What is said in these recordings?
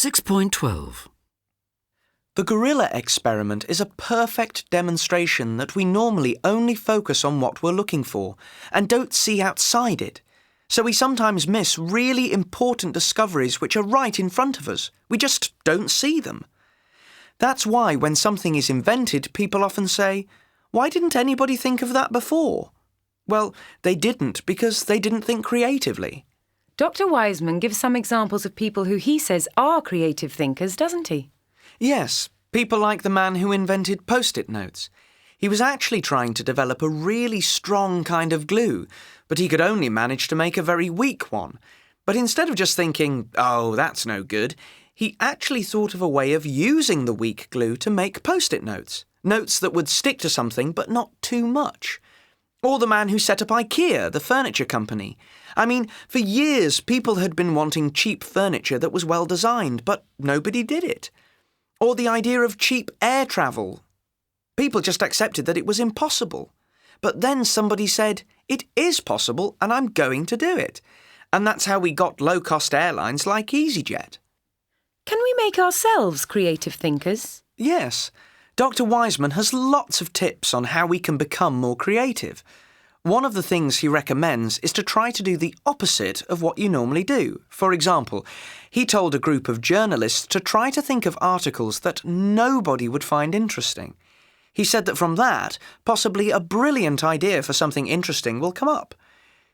6.12. The gorilla experiment is a perfect demonstration that we normally only focus on what we're looking for and don't see outside it. So we sometimes miss really important discoveries which are right in front of us. We just don't see them. That's why when something is invented, people often say, "Why didn't anybody think of that before?" Well, they didn't because they didn't think creatively. Dr. Wiseman gives some examples of people who he says are creative thinkers, doesn't he? Yes, people like the man who invented Post-it notes. He was actually trying to develop a really strong kind of glue, but he could only manage to make a very weak one. But instead of just thinking, "Oh, that's no good," he actually thought of a way of using the weak glue to make Post-it notes. Notes that would stick to something but not too much. Or the man who set up IKEA, the furniture company. I mean, for years people had been wanting cheap furniture that was well designed, but nobody did it. Or the idea of cheap air travel. People just accepted that it was impossible. But then somebody said, "It is possible and I'm going to do it." And that's how we got low-cost airlines like EasyJet. Can we make ourselves creative thinkers? Yes. Dr. Wiseman has lots of tips on how we can become more creative. One of the things he recommends is to try to do the opposite of what you normally do. For example, he told a group of journalists to try to think of articles that nobody would find interesting. He said that from that, possibly a brilliant idea for something interesting will come up.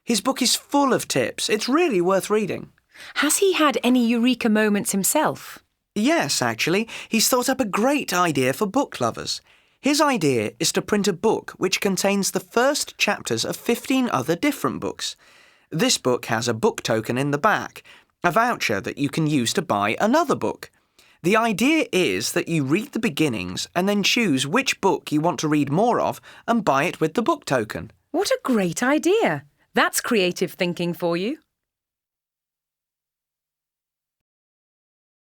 His book is full of tips. It's really worth reading. Has he had any eureka moments himself? Yes, actually, he's thought up a great idea for book lovers. His idea is to print a book which contains the first chapters of 15 other different books. This book has a book token in the back, a voucher that you can use to buy another book. The idea is that you read the beginnings and then choose which book you want to read more of and buy it with the book token. What a great idea! That's creative thinking for you.